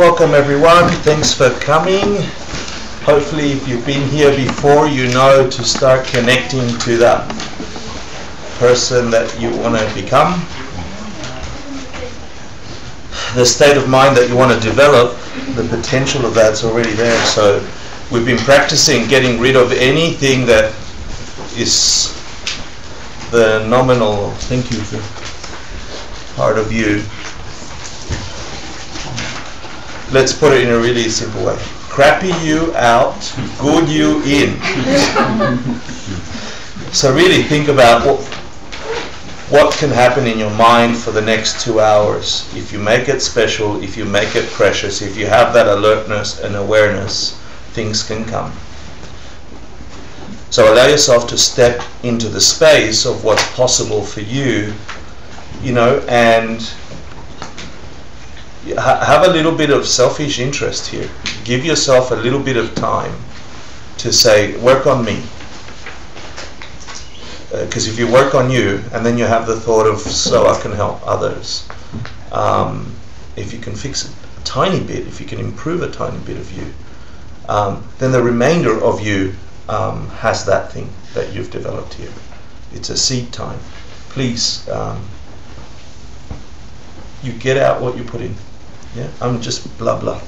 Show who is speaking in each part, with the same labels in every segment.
Speaker 1: Welcome everyone, thanks for coming. Hopefully if you've been here before, you know to start connecting to that person that you want to become. The state of mind that you want to develop, the potential of that's already there. So we've been practicing getting rid of anything that is the nominal, thank you, part of you. Let's put it in a really simple way. Crappy you out, good you in. So really think about what can happen in your mind for the next 2 hours. If you make it special, if you make it precious, if you have that alertness and awareness, things can come. So allow yourself to step into the space of what's possible for you, and have a little bit of selfish interest here. Give yourself a little bit of time to say, work on me. Because if you work on you, and then you have the thought of, so I can help others. If you can fix it a tiny bit, if you can improve a tiny bit of you, then the remainder of you has that thing that you've developed here. It's a seed time. Please, you get out what you put in. Yeah, I'm just blah blah.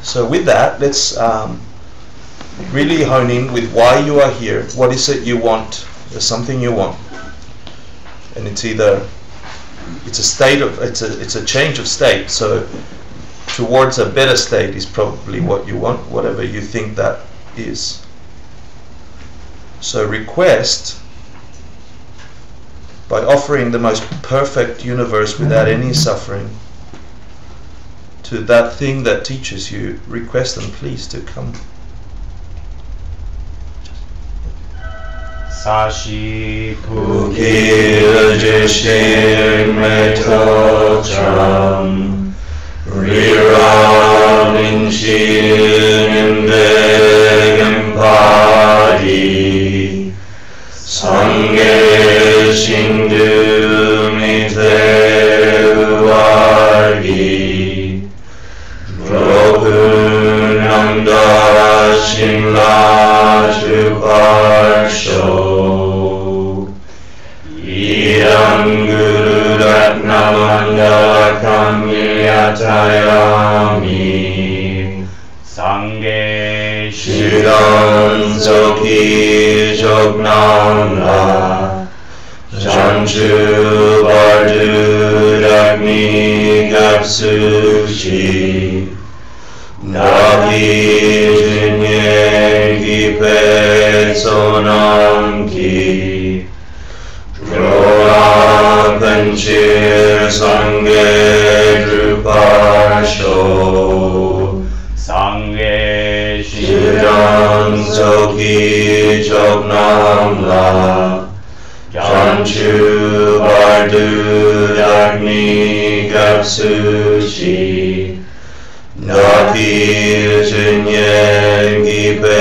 Speaker 1: So with that, let's really hone in with why you are here. What is it you want? There's something you want, and it's a change of state. So towards a better state is probably what you want, whatever you think that is. So request by offering the most perfect universe without any suffering to that thing that teaches you, request them please to come.
Speaker 2: Sashi Pukil Jishir Metotram Riram Inshin Imbegam Padi Sange Shindu Miteuargi Propunamda Shimla Tuparsho Idam Guru Ratnamandala Kamyatayami Sange Shidam Soki Jognamla Janchu Bardu Dagni Gapsuchi Navi Jinyen Gipe Sonamki Droa Panchir Sange Drupasho Sange Shidam Soki Jognamla Janchu Bardu Dagni Gapsuchi Napi Jinyen Gipe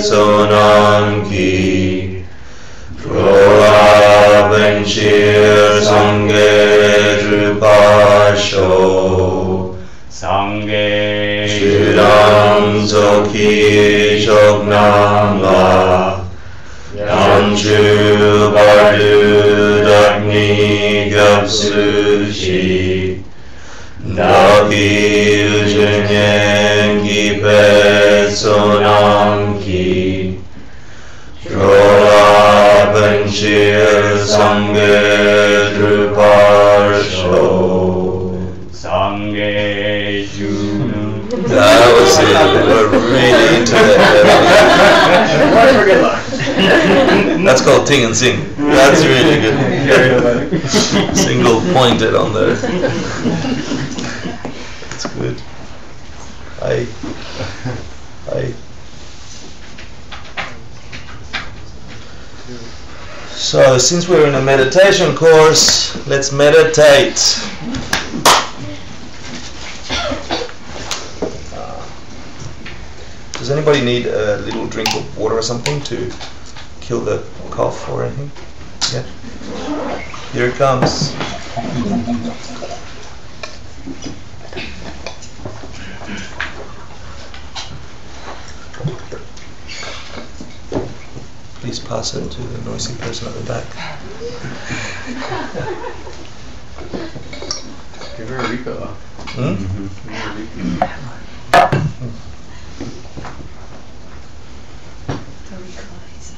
Speaker 2: Sonamki Droa Benshir Sange Drupasho Sange Shidam Soki Jognamla Janchu Bardu Dagni Gapsuchi Napi Jinyen Gipe Sonamki Droa Benshir Sange Druparsho Sange Shunu. That was it. We're really into that. That's called ting and sing. That's really good. Single pointed on there. That's good. So since we're in a meditation course, let's meditate. Does anybody need a little drink of water or something to kill the cough or anything? Yeah. Here it comes.
Speaker 1: Please pass it to the noisy person at the back.
Speaker 3: Give her a Rico.
Speaker 1: Hmm?
Speaker 3: Give her a Rico.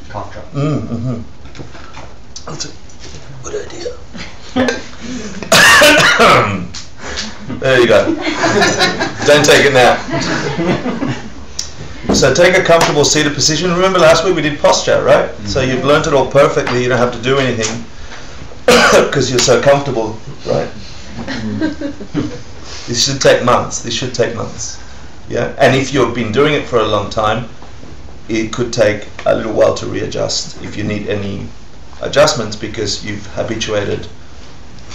Speaker 3: Cough drop.
Speaker 1: That's a good idea. There you go. Don't take it now. So take a comfortable seated position. Remember last week we did posture, right? So you've learnt it all perfectly. You don't have to do anything because you're so comfortable, right? This should take months. This should take months. Yeah. And if you've been doing it for a long time, it could take a little while to readjust if you need any adjustments because you've habituated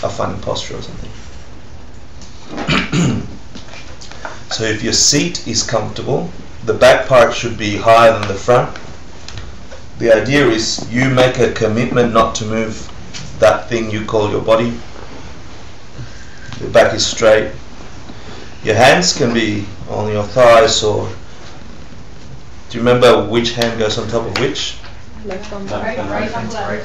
Speaker 1: a funny posture or something. So if your seat is comfortable, the back part should be higher than the front. The idea is you make a commitment not to move that thing you call your body. The back is straight. Your hands can be on your thighs, or do you remember which hand goes on top of which?
Speaker 4: Left on
Speaker 3: Right.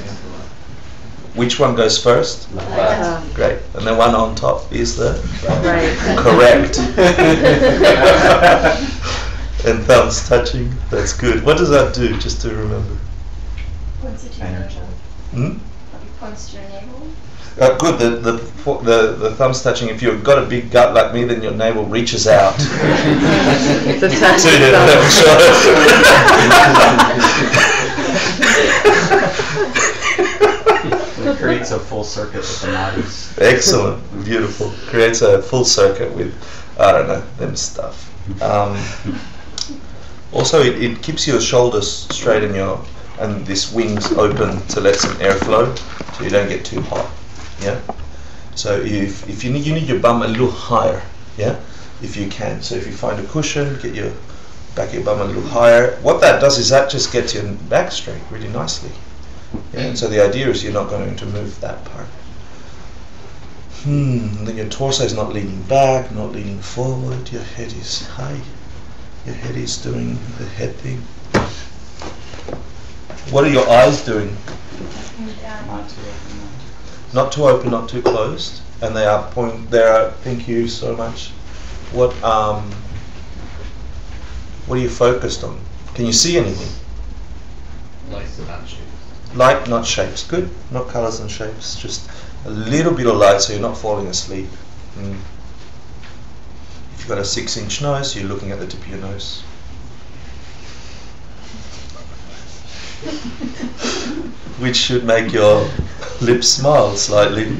Speaker 1: Which one goes first?
Speaker 4: Left.
Speaker 1: Great. And the one on top is the
Speaker 4: Right.
Speaker 1: correct. And thumbs touching. That's good. What does that do, just to remember?
Speaker 5: Points to your
Speaker 3: Energy.
Speaker 5: navel.
Speaker 1: Hmm?
Speaker 5: Points to your navel.
Speaker 1: Good. The thumbs touching. If you've got a big gut like me, then your navel reaches out.
Speaker 4: It's attached
Speaker 1: To
Speaker 4: to
Speaker 1: your
Speaker 3: It creates a full circuit with the nadis.
Speaker 1: Excellent. Beautiful. Creates a full circuit with, I don't know, them stuff. Also, it keeps your shoulders straight and this wings open to let some air flow, so you don't get too hot. Yeah. So if you need your bum a little higher, yeah, if you can. So if you find a cushion, get your back of your bum a little higher. What that does is that just gets your back straight really nicely. Yeah. And so the idea is you're not going to move that part. And then your torso is not leaning back, not leaning forward. Your head is high. Your head is doing the head thing. What are your eyes doing?
Speaker 3: Not too open.
Speaker 1: Not too open, not too closed, and they are thank you so much. What are you focused on? Can you see anything?
Speaker 3: Lights and shapes.
Speaker 1: Light, not shapes. Good. Not colors and shapes. Just a little bit of light, so you're not falling asleep. If you've got a 6-inch nose, you're looking at the tip of your nose. Which should make your lips smile slightly.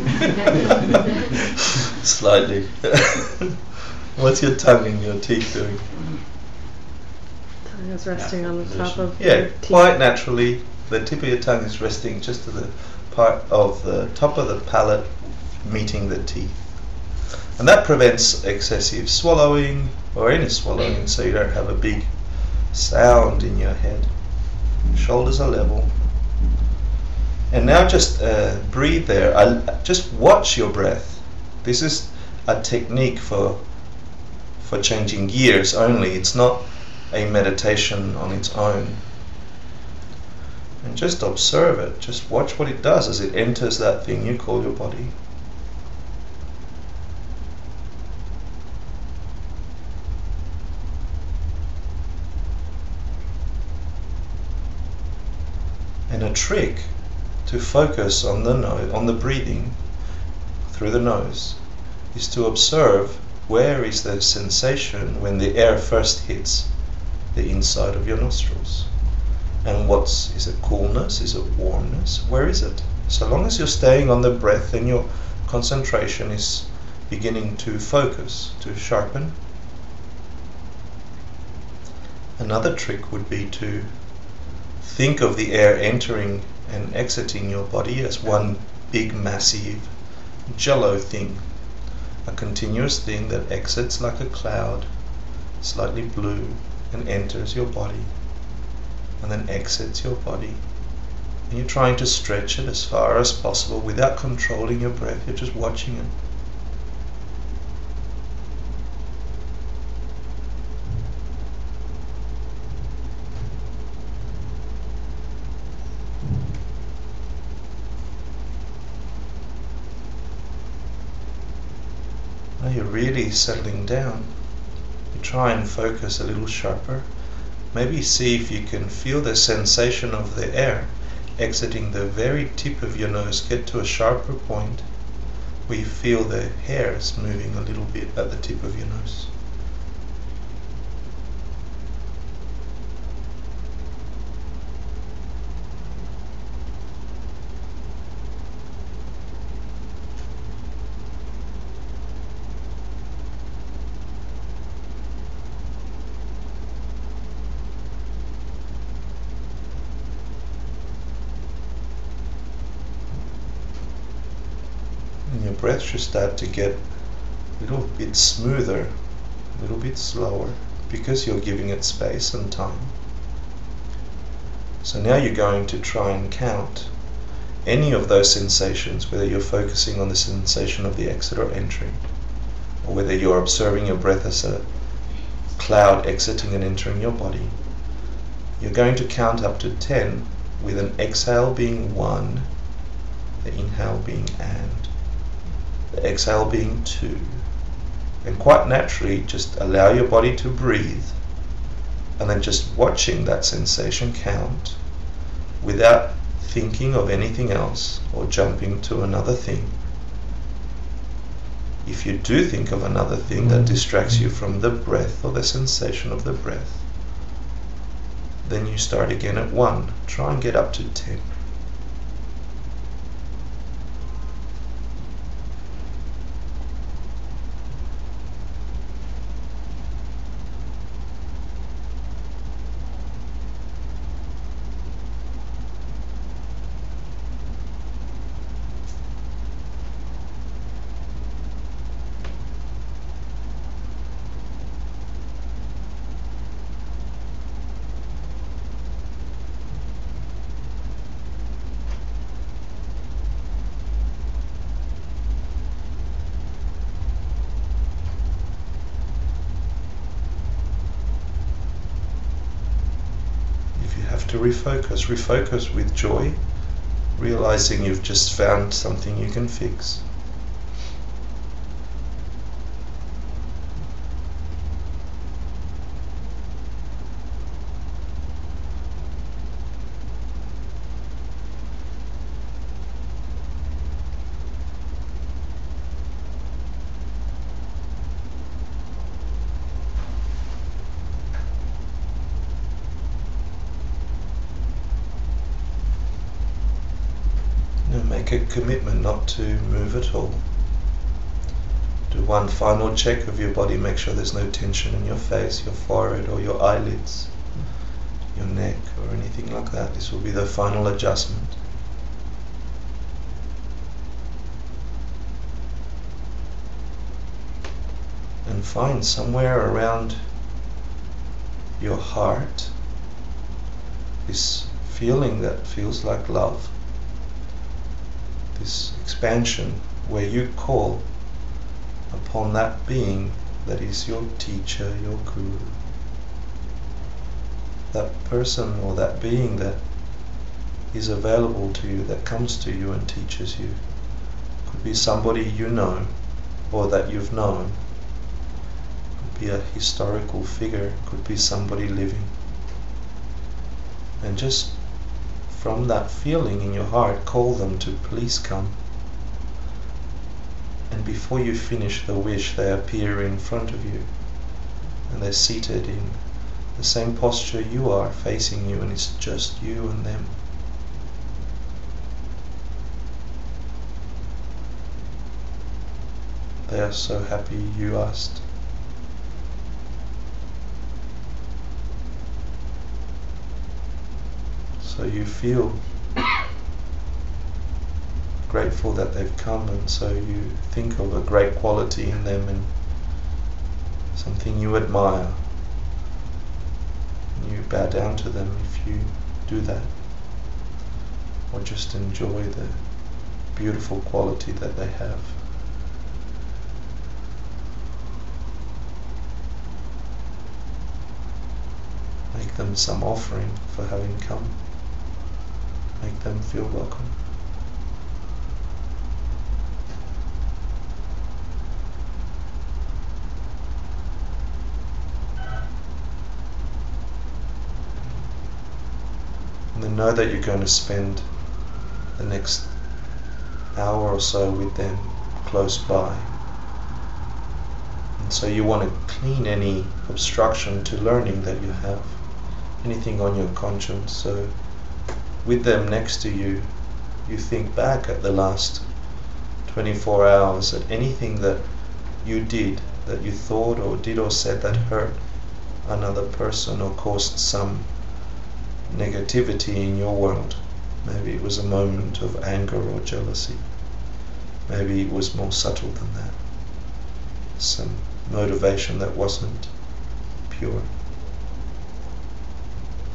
Speaker 1: Slightly. What's your tongue and your teeth doing?
Speaker 4: Tongue is resting on the top of
Speaker 1: Yeah,
Speaker 4: your teeth.
Speaker 1: quite naturally. The tip of your tongue is resting just to the part of the top of the palate meeting the teeth. And that prevents excessive swallowing or any swallowing, so you don't have a big sound in your head. Shoulders are level. And now just breathe there. Just watch your breath. This is a technique for changing gears only. It's not a meditation on its own. And just observe it. Just watch what it does as it enters that thing you call your body. And a trick to focus on the breathing through the nose is to observe where is the sensation when the air first hits the inside of your nostrils. And is it coolness? Is it warmness? Where is it? So long as you're staying on the breath, then your concentration is beginning to focus, to sharpen. Another trick would be to think of the air entering and exiting your body as one big massive jello thing, a continuous thing that exits like a cloud, slightly blue, and enters your body, and then exits your body. And you're trying to stretch it as far as possible without controlling your breath. You're just watching it. you're really settling down. You try and focus a little sharper. Maybe see if you can feel the sensation of the air exiting the very tip of your nose. Get to a sharper point where you feel the hairs moving a little bit at the tip of your nose. And your breath should start to get a little bit smoother, a little bit slower, because you're giving it space and time. So now you're going to try and count any of those sensations, whether you're focusing on the sensation of the exit or entry, or whether you're observing your breath as a cloud exiting and entering your body. You're going to count up to 10, with an exhale being 1, the inhale being and, the exhale being 2. And quite naturally, just allow your body to breathe, and then just watching that sensation count without thinking of anything else or jumping to another thing. If you do think of another thing that distracts you from the breath or the sensation of the breath, then you start again at 1. Try and get up to 10. To refocus with joy, realizing you've just found something you can fix. Make a commitment not to move at all. Do one final check of your body, make sure there's no tension in your face, your forehead or your eyelids, your neck or anything like that. This will be the final adjustment. And find somewhere around your heart this feeling that feels like love. This expansion where you call upon that being that is your teacher, your guru. That person or that being that is available to you, that comes to you and teaches you. Could be somebody you know or that you've known. Could be a historical figure, could be somebody living. And just from that feeling in your heart, call them to please come. And before you finish the wish, they appear in front of you. And they're seated in the same posture you are, facing you, and it's just you and them. They are so happy you asked. So you feel grateful that they've come, and so you think of a great quality in them and something you admire. And you bow down to them if you do that, or just enjoy the beautiful quality that they have. Make them some offering for having come. Make them feel welcome. And then know that you're going to spend the next hour or so with them close by. And so you want to clean any obstruction to learning that you have, anything on your conscience. So with them next to you, you think back at the last 24 hours, at anything that you did, that you thought or did or said that hurt another person or caused some negativity in your world. Maybe it was a moment of anger or jealousy. Maybe it was more subtle than that. Some motivation that wasn't pure.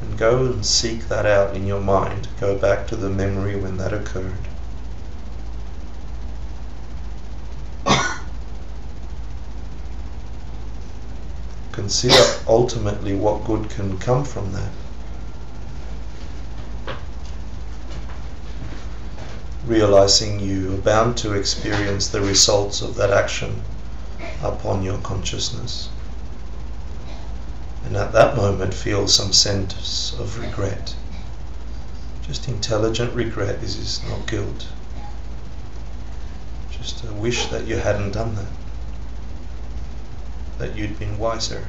Speaker 1: And go and seek that out in your mind. Go back to the memory when that occurred. Consider ultimately what good can come from that. Realizing you are bound to experience the results of that action upon your consciousness. And at that moment feel some sense of regret. Just intelligent regret. This is not guilt. Just a wish that you hadn't done that. That you'd been wiser.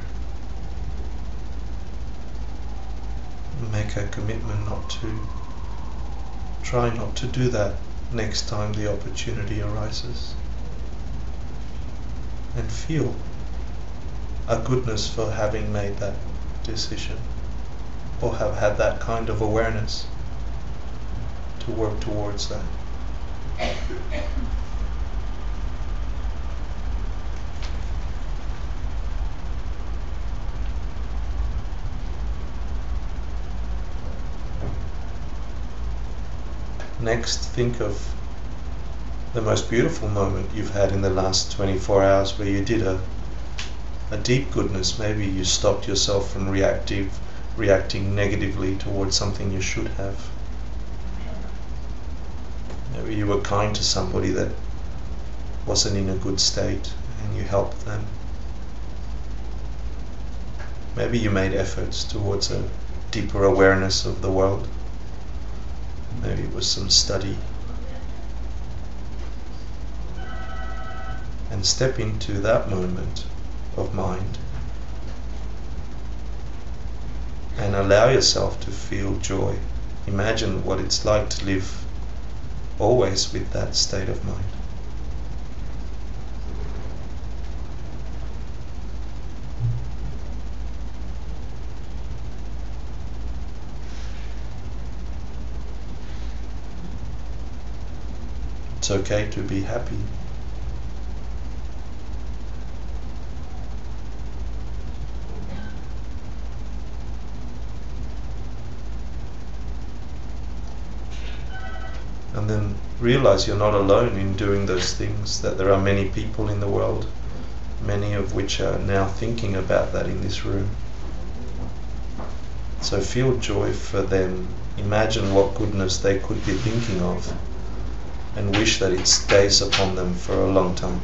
Speaker 1: Make a commitment try not to do that next time the opportunity arises. And feel a goodness for having made that decision, or have had that kind of awareness to work towards that. Next, think of the most beautiful moment you've had in the last 24 hours where you did a deep goodness. Maybe you stopped yourself from reacting negatively towards something you should have. Maybe you were kind to somebody that wasn't in a good state and you helped them. Maybe you made efforts towards a deeper awareness of the world. Maybe it was some study. And step into that moment of mind and allow yourself to feel joy. Imagine what it's like to live always with that state of mind. It's okay to be happy. And then realize you're not alone in doing those things, that there are many people in the world, many of which are now thinking about that in this room. So feel joy for them. Imagine what goodness they could be thinking of, and wish that it stays upon them for a long time.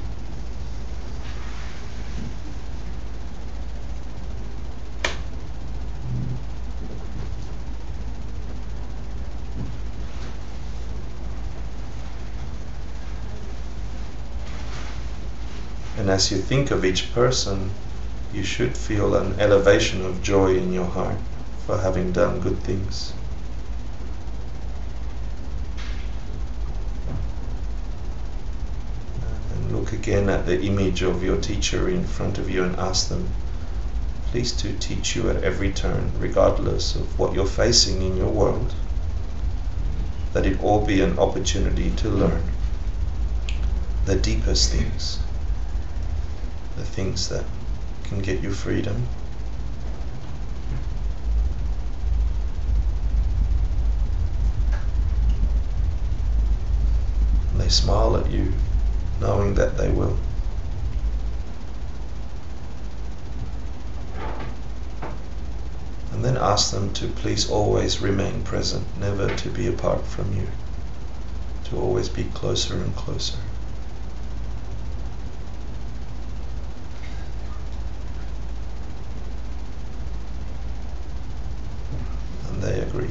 Speaker 1: And as you think of each person, you should feel an elevation of joy in your heart for having done good things. Look again at the image of your teacher in front of you and ask them, please to teach you at every turn, regardless of what you're facing in your world, that it all be an opportunity to learn the deepest things, the things that can get you freedom. And they smile at you, knowing that they will. And then ask them to please always remain present, never to be apart from you, to always be closer and closer. And they agree.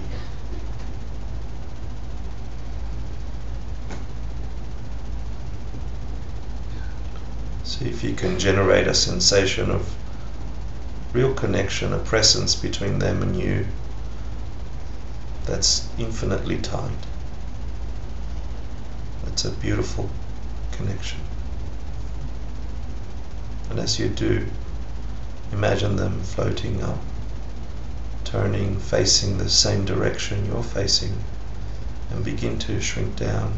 Speaker 1: See if you can generate a sensation of real connection, a presence between them and you that's infinitely tight. It's a beautiful connection. And as you do, imagine them floating up, turning, facing the same direction you're facing, and begin to shrink down,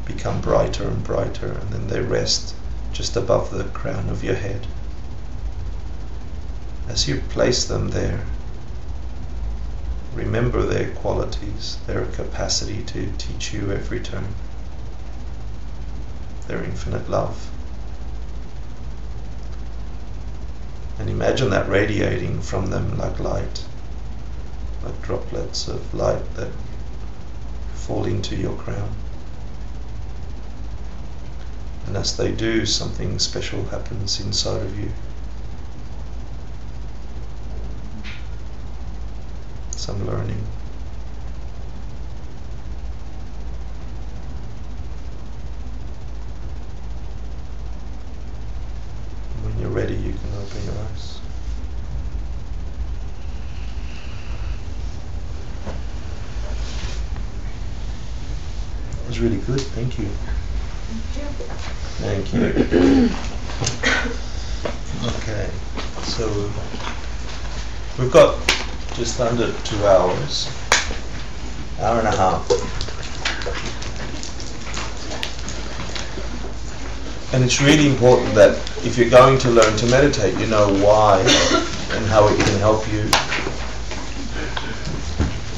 Speaker 1: become brighter and brighter, and then they rest just above the crown of your head. As you place them there, remember their qualities, their capacity to teach you every turn, their infinite love. And imagine that radiating from them like light, like droplets of light that fall into your crown. And as they do, something special happens inside of you. Some learning. When you're ready, you can open your eyes. It was really good, thank you. Thank you. Okay, so we've got just under 2 hours, hour and a half. And it's really important that if you're going to learn to meditate, you know why and how it can help you.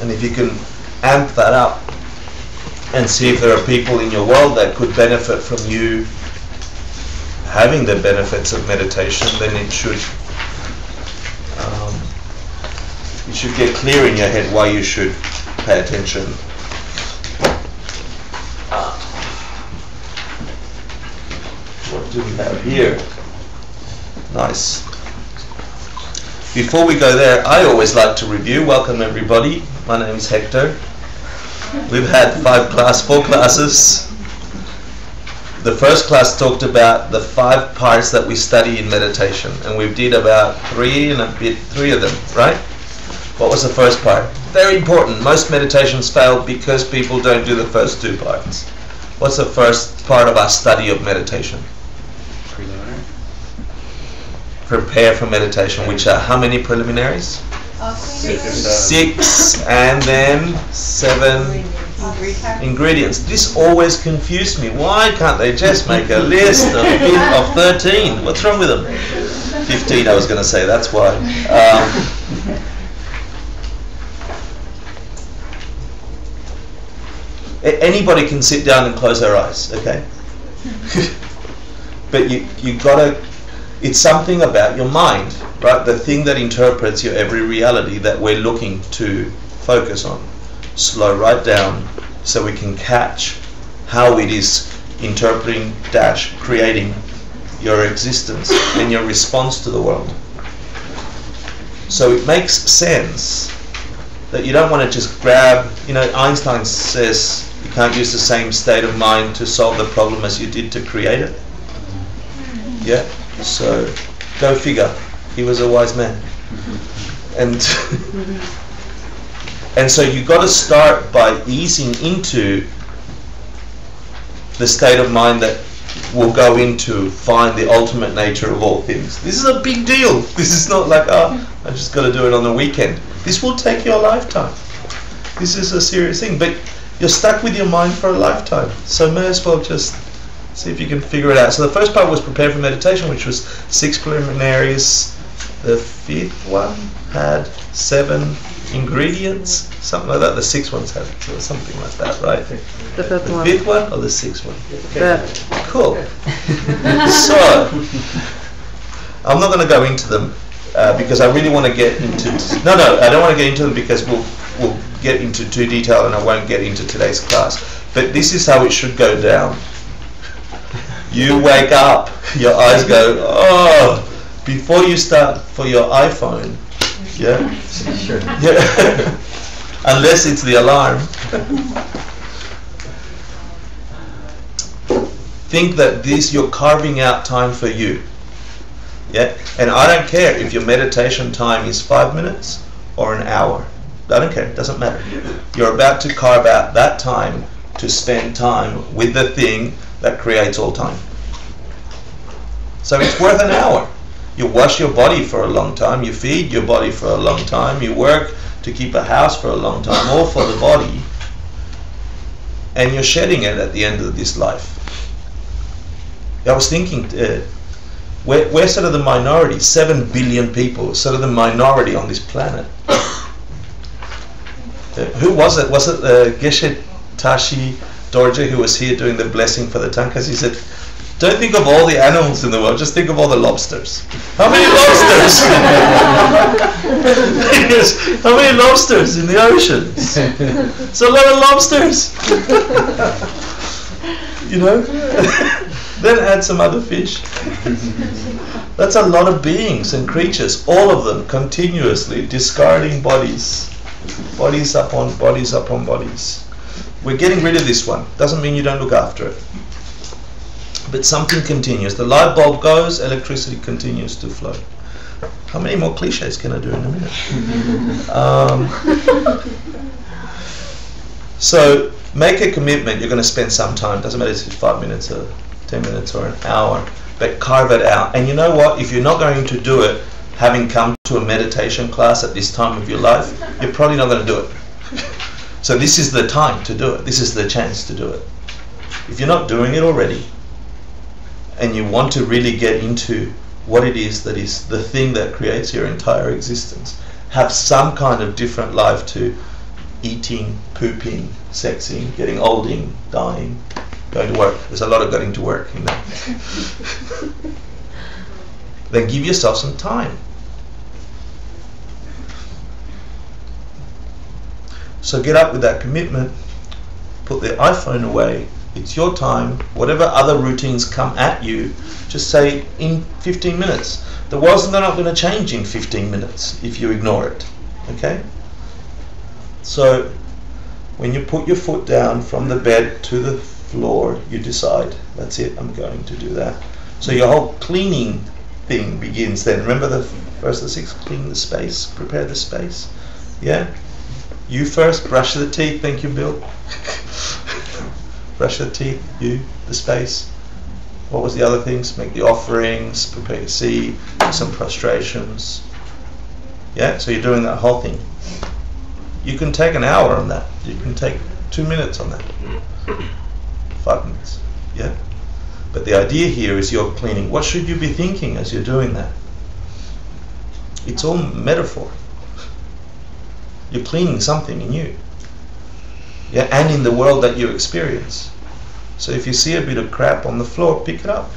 Speaker 1: And if you can amp that up and see if there are people in your world that could benefit from you having the benefits of meditation, then it should get clear in your head why you should pay attention. What do we have here? Nice. Before we go there, I always like to review. Welcome everybody. My name is Hector. We've had 4 classes. The first class talked about the 5 parts that we study in meditation, and we did about 3 of them, right? What was the first part? Very important. Most meditations fail because people don't do the first 2 parts. What's the first part of our study of meditation?
Speaker 3: Preliminary.
Speaker 1: Prepare for meditation, which are how many preliminaries? 6 and then 7 ingredients. This always confused me. Why can't they just make a list of 13? What's wrong with them? 15 I was going to say, that's why. Anybody can sit down and close their eyes, okay? But you gotta, it's something about your mind, right? The thing that interprets your every reality that we're looking to focus on. Slow right down so we can catch how it is interpreting -- creating your existence and your response to the world. So it makes sense that you don't want to just grab, Einstein says you can't use the same state of mind to solve the problem as you did to create it. Yeah? So, go figure. He was a wise man. And so you got to start by easing into the state of mind that will go into find the ultimate nature of all things. This is a big deal. This is not like, I just got to do it on the weekend. This will take you a lifetime. This is a serious thing, but you're stuck with your mind for a lifetime. So may as well just see if you can figure it out. So the first part was prepare for meditation, which was 6 preliminaries. The 5th one had 7 ingredients, something like that. The 6th one's had something like that, right?
Speaker 4: The 5th one.
Speaker 1: The 5th one or the 6th one?
Speaker 4: 5th.
Speaker 1: Cool. So, I'm not going to go into them because I really want to get into... No, I don't want to get into them because we'll get into too detail and I won't get into today's class. But this is how it should go down. You wake up, your eyes go, oh, before you start for your iPhone, yeah?
Speaker 3: Sure.
Speaker 1: Yeah. Unless it's the alarm. think that this, you're carving out time for you. Yeah, and I don't care if your meditation time is 5 minutes or an hour. I don't care, it doesn't matter. You're about to carve out that time to spend time with the thing that creates all time. So it's worth an hour. You wash your body for a long time, you feed your body for a long time, you work to keep a house for a long time, all for the body, and you're shedding it at the end of this life. I was thinking, we're sort of the minority, 7 billion people, sort of the minority on this planet. Who was it? Was it Geshe Tashi Dorje who was here doing the blessing for the tankas? He said, don't think of all the animals in the world, just think of all the lobsters. How many lobsters? Yes, how many lobsters in the oceans? It's a lot of lobsters. You know? Then add some other fish. That's a lot of beings and creatures, all of them continuously discarding bodies. Bodies upon bodies upon bodies. We're getting rid of this one. Doesn't mean you don't look after it. But something continues. The light bulb goes, electricity continues to flow. How many more cliches can I do in a minute? So make a commitment. You're going to spend some time. Doesn't matter if it's 5 minutes or 10 minutes or an hour. But carve it out. And you know what? If you're not going to do it, having come to a meditation class at this time of your life, you're probably not going to do it. So this is the time to do it. This is the chance to do it. If you're not doing it already, and you want to really get into what it is that is the thing that creates your entire existence, have some kind of different life to eating, pooping, sexing, getting olding, dying, going to work. There's a lot of going to work in that. Then give yourself some time. So get up with that commitment, put the iPhone away. It's your time. Whatever other routines come at you, just say in 15 minutes. The world's not going to change in 15 minutes if you ignore it. Okay? So when you put your foot down from the bed to the floor, you decide, that's it, I'm going to do that. So your whole cleaning thing begins then. Remember the first of the 6, clean the space, prepare the space. Yeah? You first, brush the teeth. Thank you, Bill. Brush the teeth, you, the space. What was the other things? Make the offerings, prepare your seed, do some prostrations. Yeah, so you're doing that whole thing. You can take an hour on that. You can take 2 minutes on that. 5 minutes. Yeah? But the idea here is you're cleaning. What should you be thinking as you're doing that? It's all metaphor. You're cleaning something in you. Yeah, and in the world that you experience. So if you see a bit of crap on the floor, pick it up.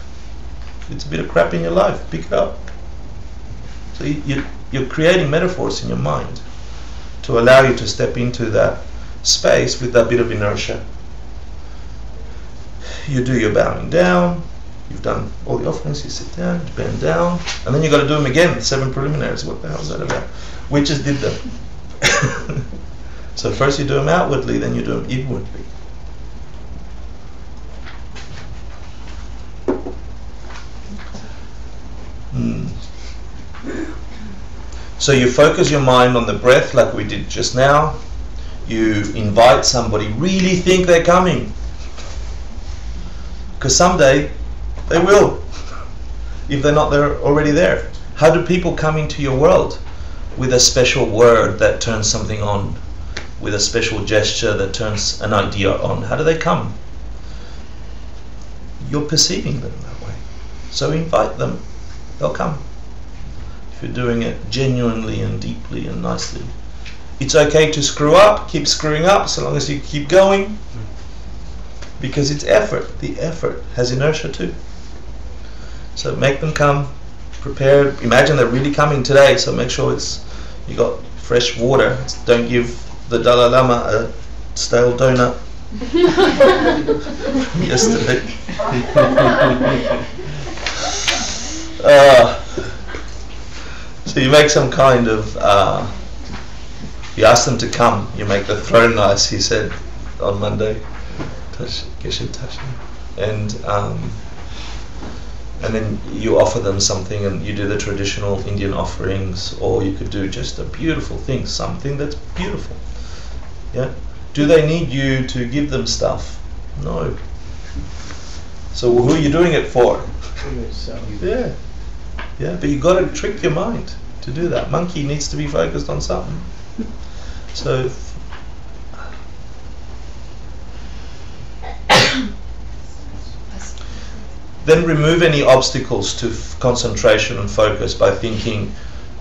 Speaker 1: If it's a bit of crap in your life, pick it up. So you're creating metaphors in your mind to allow you to step into that space with that bit of inertia. You do your bowing down. You've done all the offerings. You sit down, you bend down, and then you've got to do them again. 7 preliminaries. What the hell is that about? We just did them. So first you do them outwardly, then you do them inwardly. So you focus your mind on the breath like we did just now. You invite somebody, really think they're coming. Because someday they will, if they're not there already there. How do people come into your world? With a special word that turns something on, with a special gesture that turns an idea on. How do they come? You're perceiving them that way. So invite them, they'll come. If you're doing it genuinely and deeply and nicely. It's okay to screw up, keep screwing up, so long as you keep going. Because it's effort. The effort has inertia too. So make them come. Prepare. Imagine they're really coming today, so make sure you got fresh water. Don't give the Dalai Lama a stale donut from yesterday. So you make some kind of you ask them to come. You make the throne nice, he said on Monday. and then you offer them something, and you do the traditional Indian offerings, or you could do just a beautiful thing, something that's beautiful. Yeah. Do they need you to give them stuff? No. So who are you doing it for? Yeah. Yeah, but you got to trick your mind to do that. Monkey needs to be focused on something. So then remove any obstacles to concentration and focus by thinking,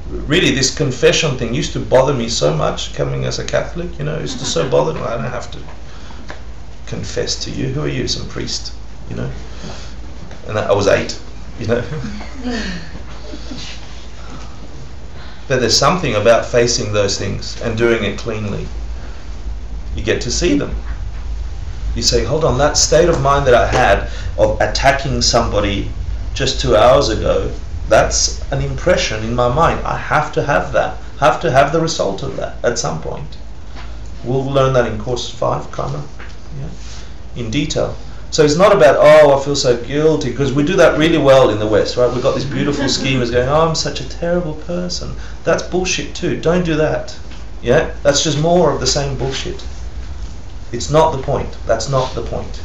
Speaker 1: really this confession thing used to bother me so much coming as a Catholic, you know, it used to so bother me. I don't have to confess to you. Who are you? Some priest, you know? And I was 8, you know? But there's something about facing those things and doing it cleanly. You get to see them. You say, hold on, that state of mind that I had of attacking somebody just 2 hours ago, that's an impression in my mind. I have to have that. I have to have the result of that at some point. We'll learn that in course 5, kind of, yeah, in detail. So it's not about, oh, I feel so guilty, because we do that really well in the West, right? We've got these beautiful schemas going, oh, I'm such a terrible person. That's bullshit too. Don't do that. Yeah? That's just more of the same bullshit. It's not the point. That's not the point.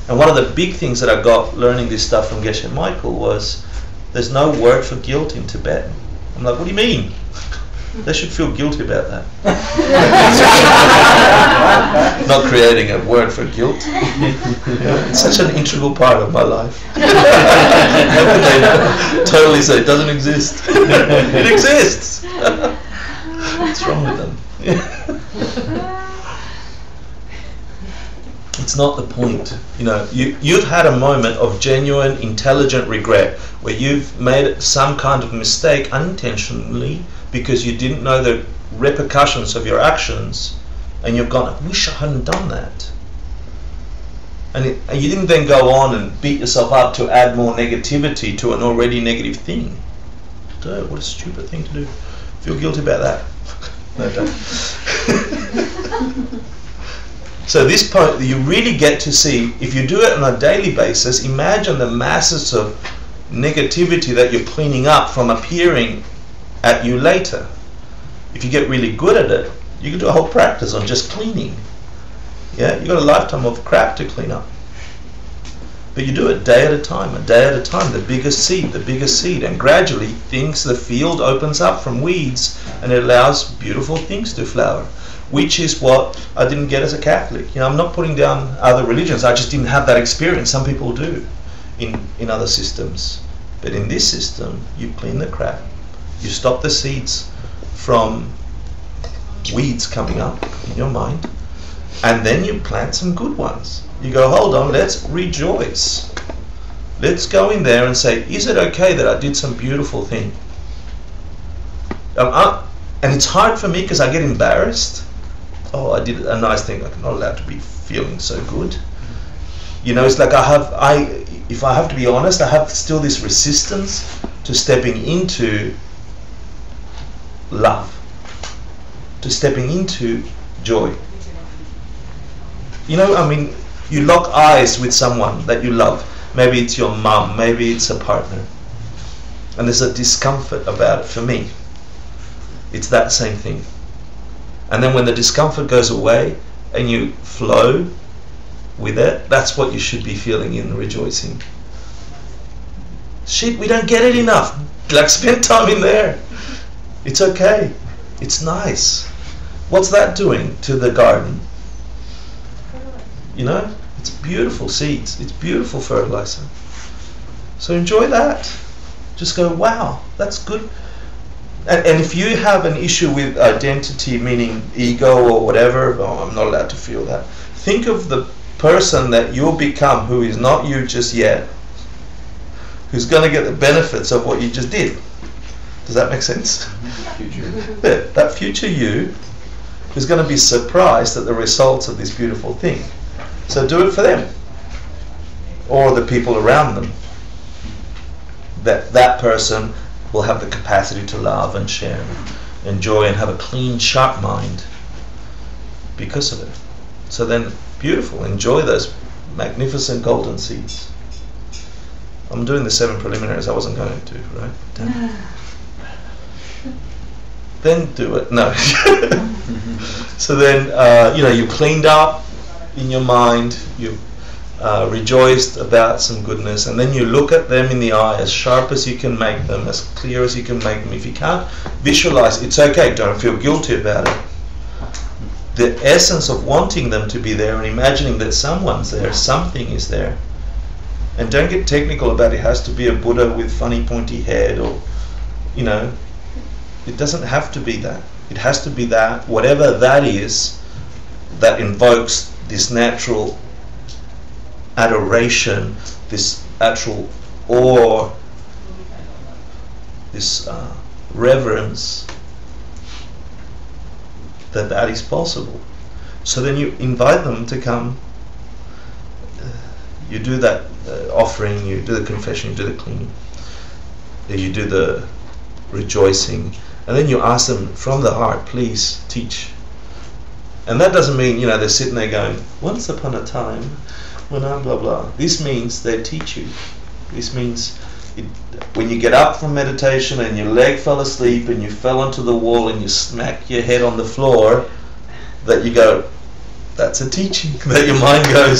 Speaker 1: And one of the big things that I got learning this stuff from Geshe Michael was there's no word for guilt in Tibetan. I'm like, what do you mean? They should feel guilty about that. Not creating a word for guilt. Yeah, it's such an integral part of my life. How can they totally say it doesn't exist? It exists. What's wrong with them? It's not the point. You know, you've had a moment of genuine, intelligent regret where you've made some kind of mistake unintentionally because you didn't know the repercussions of your actions, and you've gone, I wish I hadn't done that. And you didn't then go on and beat yourself up to add more negativity to an already negative thing. Dude, what a stupid thing to do. Feel guilty about that. No, don't. So this point, you really get to see, if you do it on a daily basis, imagine the masses of negativity that you're cleaning up from appearing at you later. If you get really good at it, you can do a whole practice on just cleaning. Yeah, you got a lifetime of crap to clean up. But you do it day at a time, the biggest seed, and gradually the field opens up from weeds, and it allows beautiful things to flower, which is what I didn't get as a Catholic. You know, I'm not putting down other religions, I just didn't have that experience. Some people do in other systems. But in this system, you clean the crap. You stop the seeds from weeds coming up in your mind, and then you plant some good ones. You go, hold on, let's rejoice. Let's go in there and say, is it okay that I did some beautiful thing? And it's hard for me because I get embarrassed. Oh, I did a nice thing. I'm not allowed to be feeling so good. You know, it's like if I have to be honest, I have still this resistance to stepping into love, to stepping into joy. You know, I mean, you lock eyes with someone that you love. Maybe it's your mum, maybe it's a partner. And there's a discomfort about it for me. It's that same thing. And then when the discomfort goes away and you flow with it, that's what you should be feeling in rejoicing. Shit, we don't get it enough. Like, spend time in there. It's okay. It's nice. What's that doing to the garden? You know, it's beautiful seeds. It's beautiful fertilizer. So enjoy that. Just go, wow, that's good. And if you have an issue with identity, meaning ego or whatever, oh, I'm not allowed to feel that. Think of the person that you'll become who is not you just yet, who's going to get the benefits of what you just did. Does that make sense?
Speaker 3: Future.
Speaker 1: Yeah, that future you is going to be surprised at the results of this beautiful thing. So do it for them, or the people around them. That person will have the capacity to love and share and enjoy and have a clean, sharp mind because of it. So then, beautiful. Enjoy those magnificent golden seeds. I'm doing the 7 preliminaries. I wasn't going to, right? Damn. Then do it. No. So then, you cleaned up in your mind. You rejoiced about some goodness, and then you look at them in the eye as sharp as you can make them, as clear as you can make them. If you can't visualize, it's okay. Don't feel guilty about it. The essence of wanting them to be there and imagining that someone's there, something is there. And don't get technical about it has to be a Buddha with funny pointy head, or, it doesn't have to be that. It has to be that, whatever that is, that invokes this natural adoration, this actual awe, this reverence, that is possible. So then you invite them to come. You do that offering, you do the confession, you do the cleaning, you do the rejoicing, and then you ask them from the heart, please teach. And that doesn't mean, they're sitting there going, once upon a time, when I'm blah blah. This means they teach you. This means when you get up from meditation and your leg fell asleep and you fell onto the wall and you smack your head on the floor, that you go, that's a teaching, that your mind goes,